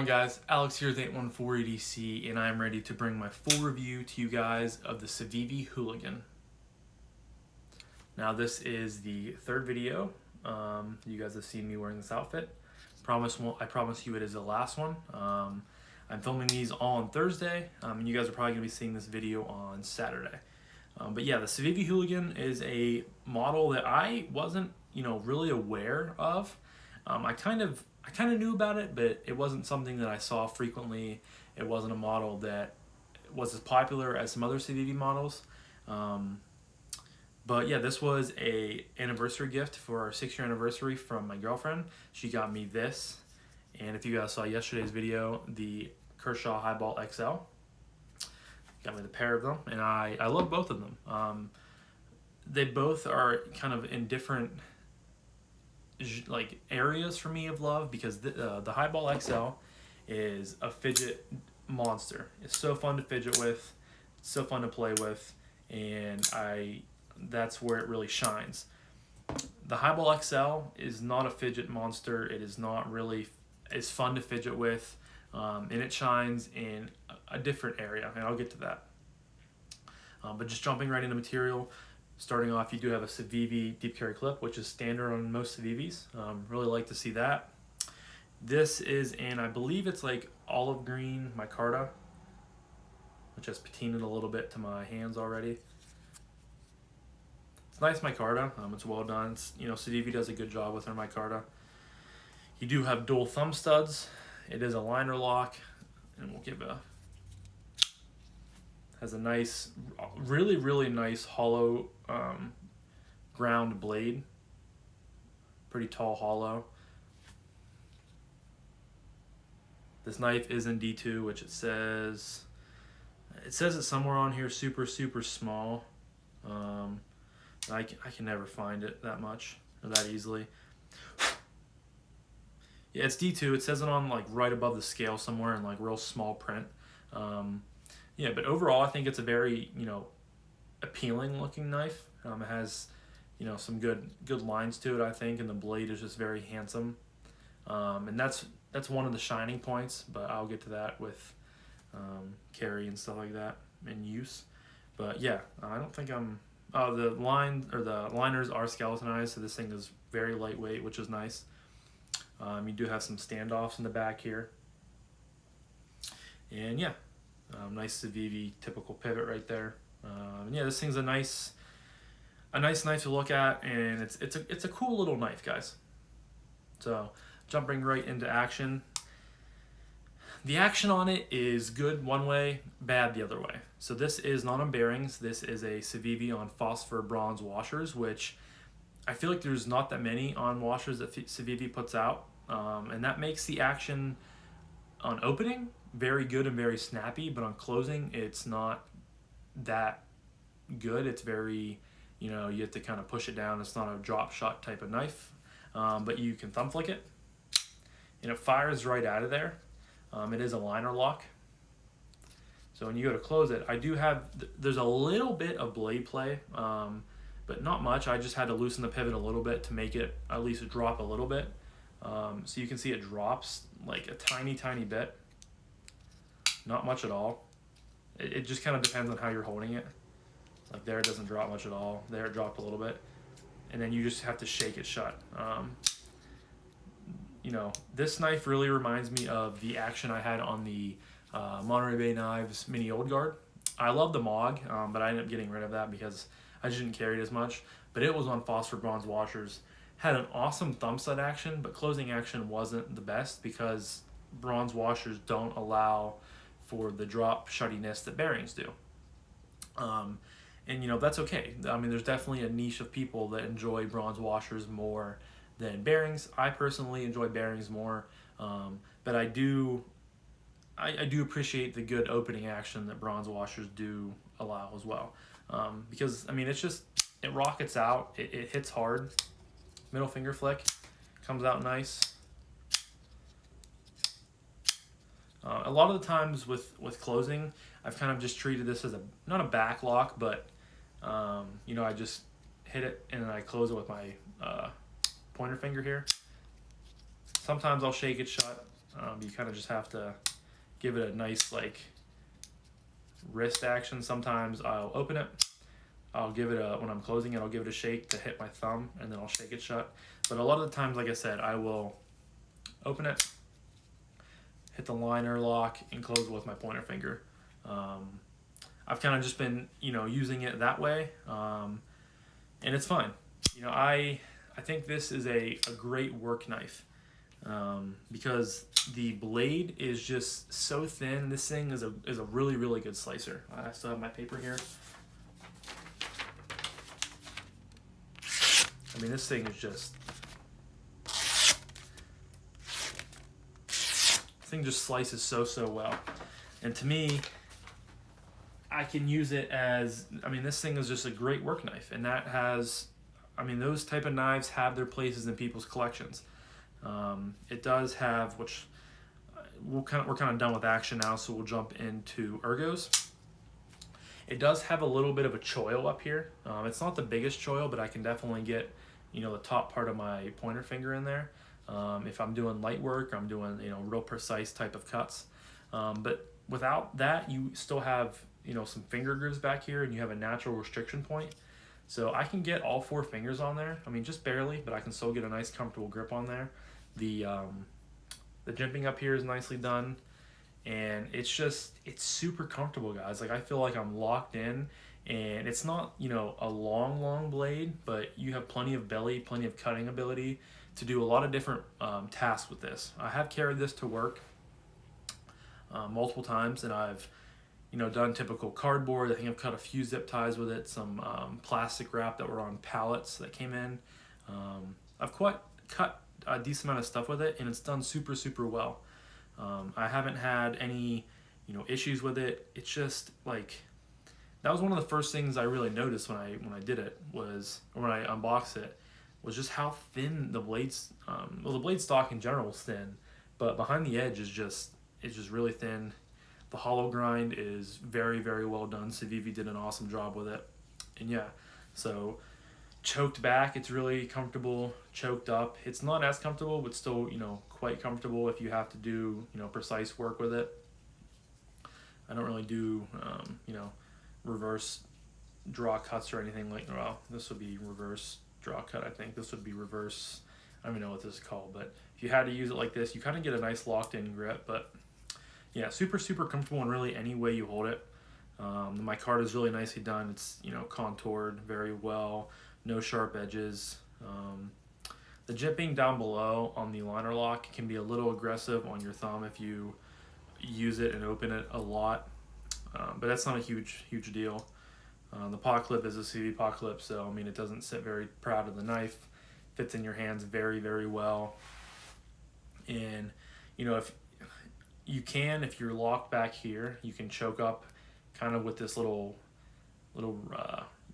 guys? Alex here with 814EDC, and I'm ready to bring my full review to you guys of the Civivi Hooligan. Now this is the third video. You guys have seen me wearing this outfit. I promise you it is the last one. I'm filming these all on Thursday, and you guys are probably going to be seeing this video on Saturday. But yeah, the Civivi Hooligan is a model that I wasn't, really aware of. I kind of knew about it, but it wasn't something that I saw frequently. It wasn't a model that was as popular as some other Civivi models. But yeah, this was a anniversary gift for our 6-year anniversary from my girlfriend. She got me this, and if you guys saw yesterday's video, the Kershaw Highball XL. Got me the pair of them, and I love both of them. They both are kind of in different areas for me of love, because the Highball XL is a fidget monster. It's so fun to fidget with, so fun to play with, and that's where it really shines. The Highball XL is not a fidget monster. It is not really as fun to fidget with, and it shines in a different area, and I'll get to that. But just jumping right into material, starting off, you do have a Civivi deep carry clip, which is standard on most Civivis. Really like to see that. This is in, I believe it's like olive green micarta, which has patinaed a little bit to my hands already. It's nice micarta. It's well done. Civivi does a good job with their micarta. You do have dual thumb studs. It is a liner lock, and we'll give has a nice, really nice hollow ground blade. Pretty tall hollow. This knife is in D2, which it says it somewhere on here super small. I can never find it that much or that easily. Yeah, it's D2. It says it on right above the scale somewhere in real small print. Yeah, but overall I think it's a very appealing looking knife. It has some good lines to it, I think, and the blade is just very handsome. And that's one of the shining points, but I'll get to that with carry and stuff like that in use. But yeah, I don't think the liners are skeletonized, so this thing is very lightweight, which is nice. You do have some standoffs in the back here, and yeah, nice Civivi typical pivot right there. Yeah, this thing's a nice knife to look at, and it's a cool little knife, guys. So jumping right into action. The action on it is good one way, bad the other way. So this is not on bearings. This is a Civivi on phosphor bronze washers, which I feel like there's not that many on washers that Civivi puts out, and that makes the action on opening very good and very snappy, but on closing it's not that good. It's very, you have to kind of push it down. It's not a drop shot type of knife, but you can thumb flick it, and it fires right out of there. It is a liner lock. So when you go to close it, there's a little bit of blade play, but not much. I just had to loosen the pivot a little bit to make it at least drop a little bit. So you can see it drops like a tiny bit. Not much at all. It just kind of depends on how you're holding it. Like there, it doesn't drop much at all. There, it dropped a little bit. And then you just have to shake it shut. This knife really reminds me of the action I had on the Monterey Bay Knives Mini Old Guard. I love the MOG, but I ended up getting rid of that because I just didn't carry it as much. But it was on phosphor bronze washers. Had an awesome thumb stud action, but closing action wasn't the best because bronze washers don't allow for the drop shuttiness that bearings do. And that's okay. I mean, there's definitely a niche of people that enjoy bronze washers more than bearings. I personally enjoy bearings more, but I do appreciate the good opening action that bronze washers do allow as well. Because I mean, it rockets out, it hits hard. Middle finger flick comes out nice. A lot of the times with closing, I've kind of just treated this as not a back lock, but I just hit it and then I close it with my pointer finger here. Sometimes I'll shake it shut. You kind of just have to give it a nice like wrist action. Sometimes I'll open it, I'll give it a, when I'm closing it, I'll give it a shake to hit my thumb, and then I'll shake it shut. But a lot of the times, like I said, I will open it, hit the liner lock, and close it with my pointer finger. I've kind of just been, using it that way, and it's fine. I think this is a great work knife, because the blade is just so thin. This thing is a really, really good slicer. I still have my paper here. I mean, this thing is just, this thing just slices so well. And to me, I can use it as, this thing is just a great work knife. And that has, those type of knives have their places in people's collections. It does have, which we're kind of done with action now, so we'll jump into ergos. It does have a little bit of a choil up here. It's not the biggest choil, but I can definitely get, the top part of my pointer finger in there. If I'm doing light work, or I'm doing, real precise type of cuts. But without that, you still have, some finger grooves back here, and you have a natural restriction point. So I can get all 4 fingers on there. Just barely, but I can still get a nice comfortable grip on there. The jimping up here is nicely done, and it's super comfortable, guys. Like, I feel like I'm locked in, and it's not, a long blade, but you have plenty of belly, plenty of cutting ability to do a lot of different tasks with this. I have carried this to work multiple times, and I've done typical cardboard. I think I've cut a few zip ties with it, some plastic wrap that were on pallets that came in. I've cut a decent amount of stuff with it, and it's done super well. I haven't had any issues with it. It's just like, that was one of the first things I really noticed when I did it, was, or when I unboxed it, was just how thin the blades, the blade stock in general is thin, but behind the edge is just really thin. The hollow grind is very well done. Civivi did an awesome job with it. And yeah, so choked back, it's really comfortable. Choked up, it's not as comfortable, but still, quite comfortable if you have to do, precise work with it. I don't really do, reverse draw cuts or anything like, well, this would be reverse draw cut, I think. This would be reverse, I don't even know what this is called, but if you had to use it like this, you kind of get a nice locked in grip. But yeah, super comfortable in really any way you hold it. My card is really nicely done. It's, contoured very well, no sharp edges. The jimping down below on the liner lock can be a little aggressive on your thumb if you use it and open it a lot, but that's not a huge deal. The paw clip is a Civivi paw clip, so it doesn't sit very proud of the knife. Fits in your hands very well. And if you can, if you're locked back here, you can choke up kind of with this little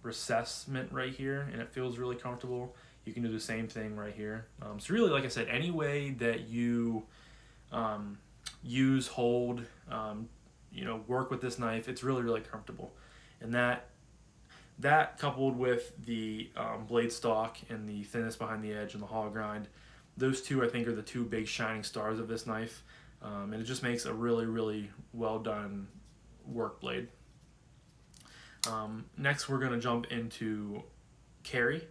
recessment right here, and it feels really comfortable. You can do the same thing right here. So really, like I said, any way that you use, hold, work with this knife, it's really comfortable. And that coupled with the blade stock and the thinness behind the edge and the hollow grind, those two I think are the two big shining stars of this knife. And it just makes a really well done work blade. Next, we're going to jump into carry,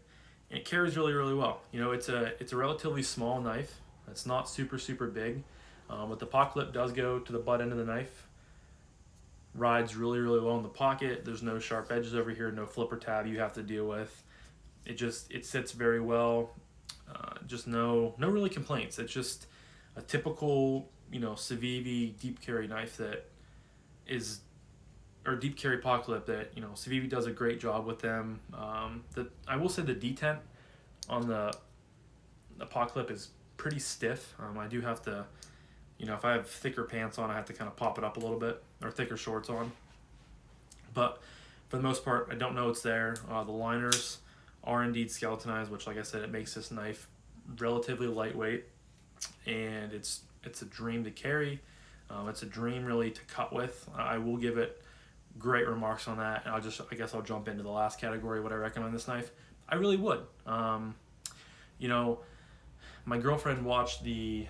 and it carries really well. It's a relatively small knife. It's not super big, but the paw clip does go to the butt end of the knife. Rides really well in the pocket. There's no sharp edges over here, no flipper tab you have to deal with. It sits very well. Just no really complaints. It's just a typical Civivi deep carry knife or deep carry paw clip that Civivi does a great job with them. I will say the detent on the paw clip is pretty stiff. I do have to, if I have thicker pants on, I have to kind of pop it up a little bit, or thicker shorts on. But for the most part, I don't know it's there. The liners are indeed skeletonized, which, like I said, it makes this knife relatively lightweight, and it's a dream to carry. It's a dream really to cut with. I will give it great remarks on that, and I guess I'll jump into the last category. Would I recommend this knife? I really would. My girlfriend watched the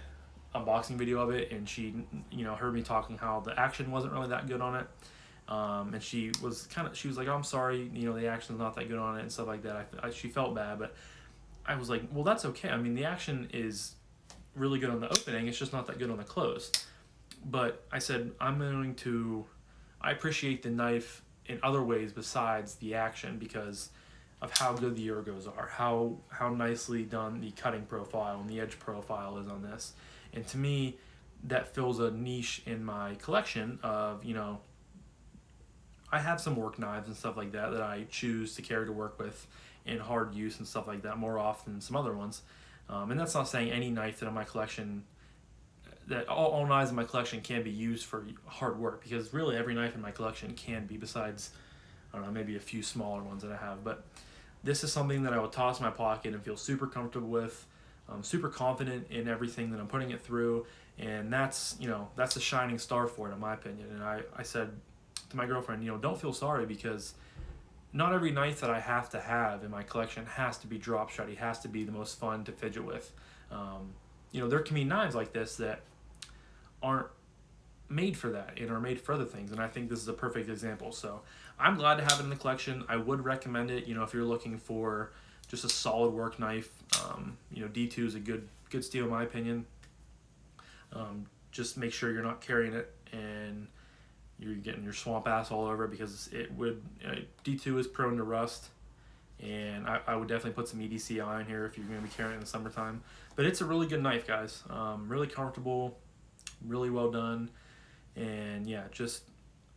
unboxing video of it, and she, you know, heard me talking how the action wasn't really that good on it. And she was like, oh, I'm sorry, you know, the action's not that good on it and stuff like that. She felt bad, but I was like, well, that's okay. I mean, the action is really good on the opening. It's just not that good on the close. But I said, I appreciate the knife in other ways besides the action because of how good the ergos are, how nicely done the cutting profile and the edge profile is on this. And to me, that fills a niche in my collection of, you know, I have some work knives and stuff like that I choose to carry to work with in hard use and stuff like that more often than some other ones. And that's not saying any knife that in my collection, that all knives in my collection can be used for hard work, because really every knife in my collection can be, besides, I don't know, maybe a few smaller ones that I have. But this is something that I would toss in my pocket and feel super comfortable with. I'm super confident in everything that I'm putting it through, and that's, you know, that's a shining star for it in my opinion. And I said to my girlfriend, you know, don't feel sorry, because not every knife that I have to have in my collection has to be drop shotty, has to be the most fun to fidget with. You know, there can be knives like this that aren't made for that and are made for other things, and I think this is a perfect example. So I'm glad to have it in the collection. I would recommend it, you know, if you're looking for just a solid work knife. You know, D2 is a good steal in my opinion. Just make sure you're not carrying it and you're getting your swamp ass all over it, because it would, D2 is prone to rust, and I would definitely put some EDCI in here if you're going to be carrying it in the summertime. But it's a really good knife, guys. Really comfortable, really well done, and yeah, just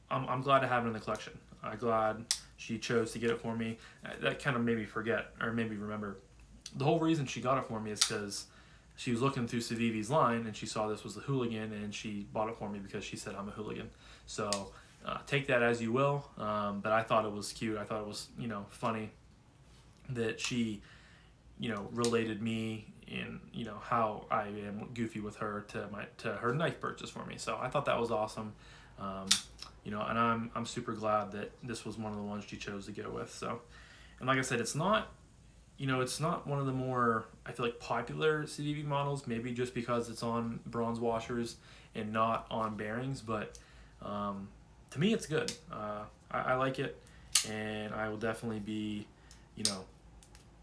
I'm glad to have it in the collection. I'm glad she chose to get it for me. That kind of made me forget, or made me remember, the whole reason she got it for me is because she was looking through Civivi's line and she saw this was the Hooligan, and she bought it for me because she said I'm a hooligan. So take that as you will, but I thought it was cute. I thought it was, you know, funny that she, you know, related me in, you know, how I am goofy with her to her knife purchase for me. So I thought that was awesome. You know, and I'm super glad that this was one of the ones she chose to go with. So, and like I said, it's not, you know, it's not one of the more, I feel like, popular Civivi models, maybe just because it's on bronze washers and not on bearings, but to me it's good. I like it, and I will definitely be, you know,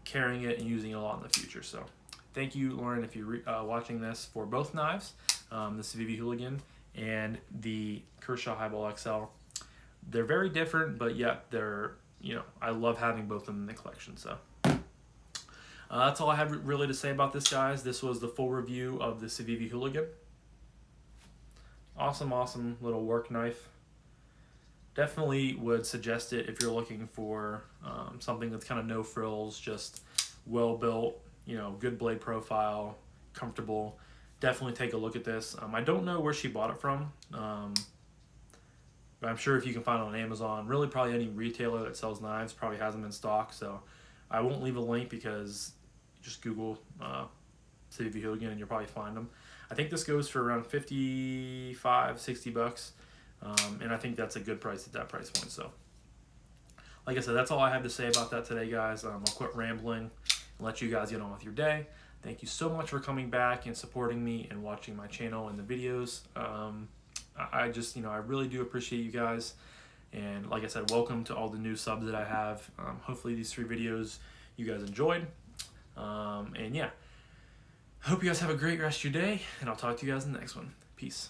carrying it and using it a lot in the future. So thank you, Lauren, if you're watching this, for both knives, the Civivi Hooligan and the Kershaw Highball XL. They're very different, but yet they're, you know, I love having both of them in the collection. So that's all I have really to say about this, guys. This was the full review of the Civivi Hooligan. Awesome little work knife. Definitely would suggest it if you're looking for something that's kind of no frills, just well built, you know, good blade profile, comfortable. Definitely take a look at this. I don't know where she bought it from, but I'm sure if you can find it on Amazon, really probably any retailer that sells knives probably has them in stock. So I won't leave a link, because just Google Civivi Hooligan and you'll probably find them. I think this goes for around $55-$60, and I think that's a good price at that price point. So like I said, that's all I have to say about that today, guys. I'll quit rambling and let you guys get on with your day. Thank you so much for coming back and supporting me and watching my channel and the videos. I just, you know, I really do appreciate you guys. And like I said, welcome to all the new subs that I have. Hopefully these 3 videos you guys enjoyed. And yeah, I hope you guys have a great rest of your day, and I'll talk to you guys in the next one. Peace.